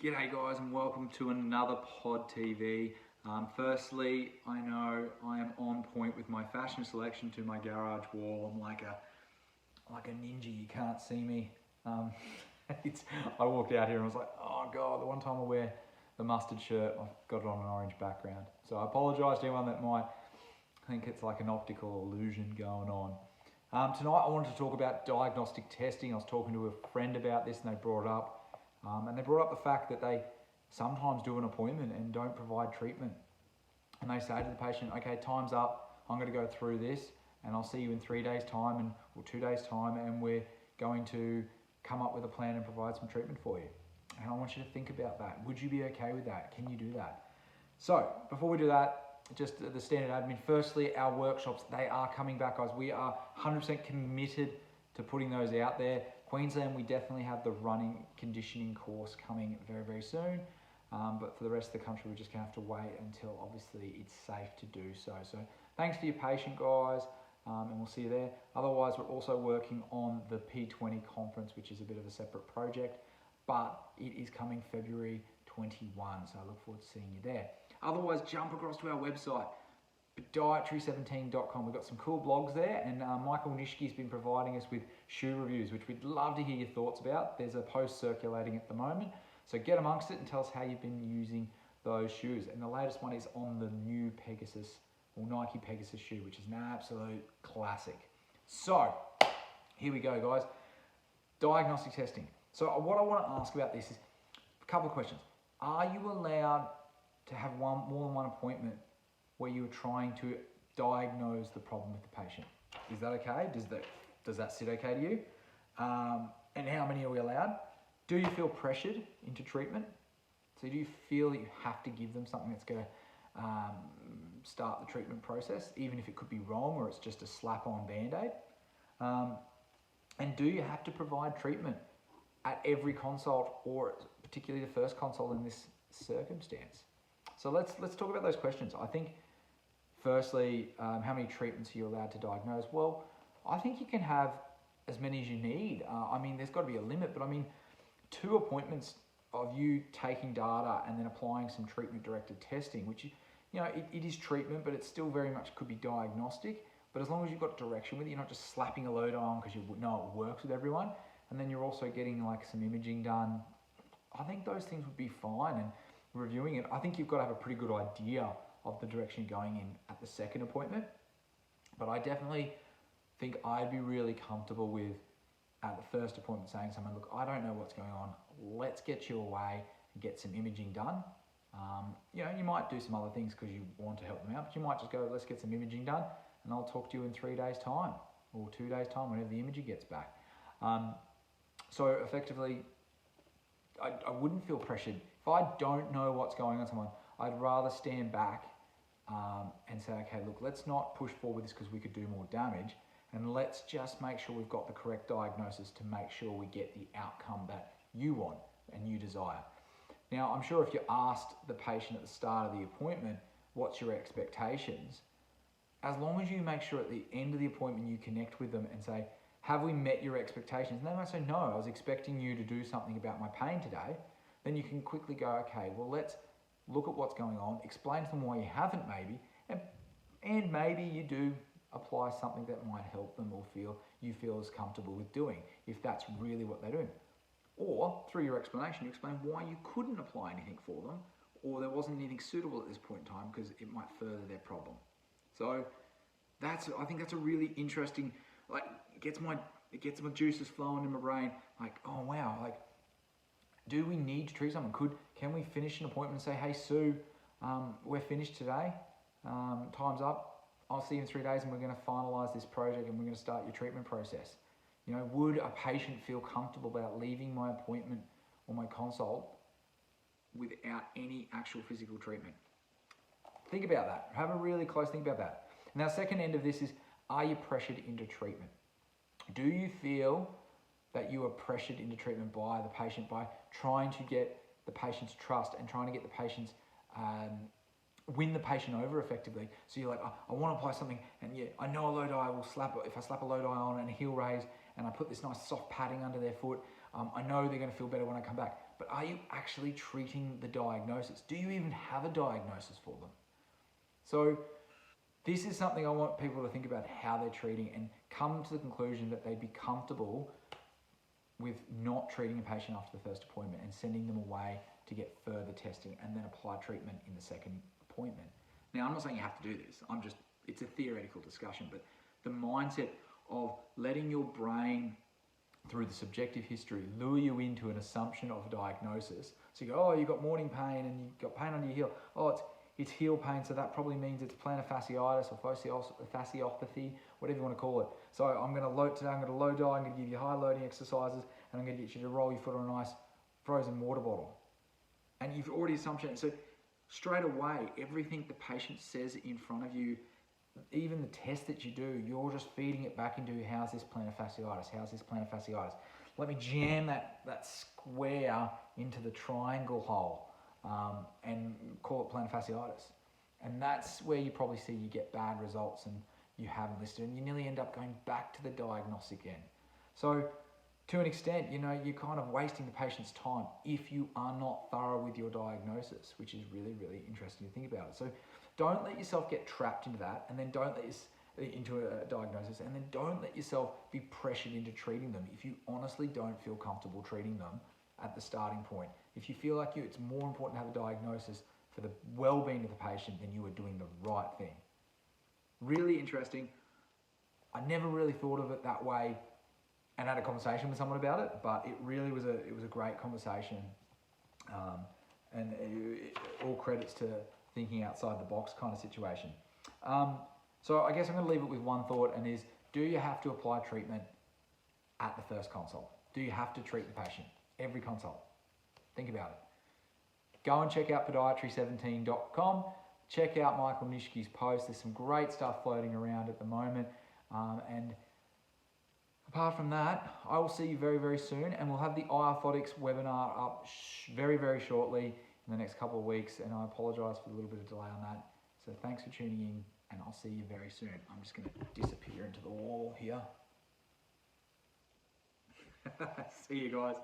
G'day guys and welcome to another Pod TV. Firstly, I know I am on point with my fashion selection to my garage wall. I'm like a ninja, you can't see me. I walked out here and was like, oh God, the one time I wear the mustard shirt, I've got it on an orange background. So I apologise to anyone that might think it's like an optical illusion going on. Tonight I wanted to talk about diagnostic testing. I was talking to a friend about this and they brought it up. And they brought up the fact that they sometimes do an appointment and don't provide treatment. And they say to the patient, okay, time's up, I'm going to go through this and I'll see you in 3 days time or 2 days time, and we're going to come up with a plan and provide some treatment for you. And I want you to think about that. Would you be okay with that? Can you do that? So before we do that, just the standard admin. Firstly, our workshops, they are coming back, guys. We are 100% committed to putting those out there. Queensland, we definitely have the running conditioning course coming very, very soon. But for the rest of the country, we're just gonna have to wait until obviously it's safe to do so. So thanks for your patience, guys, and we'll see you there. Otherwise, we're also working on the P20 conference, which is a bit of a separate project, but it is coming February 21. So I look forward to seeing you there. Otherwise, jump across to our website, podiatry17.com. We've got some cool blogs there, and Michael Nishki's been providing us with shoe reviews, which we'd love to hear your thoughts about. There's a post circulating at the moment, so get amongst it and tell us how you've been using those shoes. And the latest one is on the new Pegasus, or Nike Pegasus shoe, which is an absolute classic. So here we go, guys. Diagnostic testing. So what I want to ask about this is a couple of questions. Are you allowed to have more than one appointment where you're trying to diagnose the problem with the patient? Is that okay? Does that sit okay to you? And how many are we allowed? Do you feel pressured into treatment? So do you feel that you have to give them something that's going to start the treatment process, even if it could be wrong or it's just a slap-on Band-Aid? And do you have to provide treatment at every consult, or particularly the first consult in this circumstance? So let's talk about those questions. I think firstly, how many treatments are you allowed to diagnose? Well, I think you can have as many as you need. I mean, there's got to be a limit, but I mean, 2 appointments of you taking data and then applying some treatment-directed testing, which, you know, it is treatment, but it still very much could be diagnostic. But as long as you've got direction with it, you're not just slapping a load on because you know it works with everyone, and then you're also getting like some imaging done, I think those things would be fine. And reviewing it, I think you've got to have a pretty good idea of the direction you're going in at the second appointment. But I definitely think I'd be really comfortable with, at the first appointment, saying to someone, look, I don't know what's going on. Let's get you away and get some imaging done. You know, you might do some other things because you want to help them out, but you might just go, let's get some imaging done, and I'll talk to you in 3 days' time or 2 days' time, whenever the imaging gets back. So effectively, I wouldn't feel pressured. If I don't know what's going on with someone, I'd rather stand back and say, okay, look, let's not push forward with this because we could do more damage, and let's just make sure we've got the correct diagnosis to make sure we get the outcome that you want and you desire. Now, I'm sure if you asked the patient at the start of the appointment, what's your expectations? As long as you make sure at the end of the appointment you connect with them and say, have we met your expectations? And they might say, no, I was expecting you to do something about my pain today. Then you can quickly go, okay, well, let's look at what's going on, explain to them why you haven't maybe, and maybe you do apply something that might help them or you feel as comfortable with doing, if that's really what they're doing. Or through your explanation, you explain why you couldn't apply anything for them, or there wasn't anything suitable at this point in time because it might further their problem. So I think that's a really interesting, like, it gets my juices flowing in my brain. Like, oh wow, like, do we need to treat someone? Can we finish an appointment and say, hey Sue, we're finished today, time's up, I'll see you in 3 days and we're going to finalise this project and we're going to start your treatment process. You know, would a patient feel comfortable about leaving my appointment or my consult without any actual physical treatment? Think about that. Have a really close think about that. Now, second end of this is, are you pressured into treatment? Do you feel that you are pressured into treatment by the patient, by trying to get the patient's trust and trying to get the patient's win the patient over effectively? So you're like, oh, I want to apply something, and yeah, I know a low dye will slap. If I slap a low dye on and a heel raise, and I put this nice soft padding under their foot, I know they're going to feel better when I come back. But are you actually treating the diagnosis? Do you even have a diagnosis for them? So this is something I want people to think about how they're treating and come to the conclusion that they'd be comfortable with not treating a patient after the first appointment and sending them away to get further testing and then apply treatment in the second appointment. Now, I'm not saying you have to do this. It's a theoretical discussion, but the mindset of letting your brain, through the subjective history, lure you into an assumption of a diagnosis. So you go, oh, you've got morning pain and you've got pain under your heel. Oh, it's heel pain, so that probably means it's plantar fasciitis or fasciopathy, whatever you want to call it. So I'm going to load today, I'm going to low diet, I'm going to give you high loading exercises, and I'm going to get you to roll your foot on a nice frozen water bottle. And you've already assumption. So straight away, everything the patient says in front of you, even the test that you do, you're just feeding it back into how's this plantar fasciitis, how's this plantar fasciitis. Let me jam that square into the triangle hole and call it plantar fasciitis. And that's where you probably see you get bad results and you haven't listed, and you nearly end up going back to the diagnostic end. So to an extent, you're kind of wasting the patient's time if you are not thorough with your diagnosis, which is really, really interesting to think about. So don't let yourself get trapped into that, and then don't let into a diagnosis, and then don't let yourself be pressured into treating them if you honestly don't feel comfortable treating them at the starting point. If you feel like it's more important to have a diagnosis for the well-being of the patient, then you are doing the right thing. Really interesting. I never really thought of it that way and had a conversation with someone about it, but it really was a great conversation, and all credits to thinking outside the box kind of situation. So I guess I'm going to leave it with one thought, and is, do you have to apply treatment at the first consult? Do you have to treat the patient every consult? Think about it. Go and check out podiatry17.com. Check out Michael Nishke's post. There's some great stuff floating around at the moment. And apart from that, I will see you very, very soon, and we'll have the iOrthotics webinar up very, very shortly in the next couple of weeks, and I apologise for the little bit of delay on that. So thanks for tuning in, and I'll see you very soon. I'm just going to disappear into the wall here. See you guys.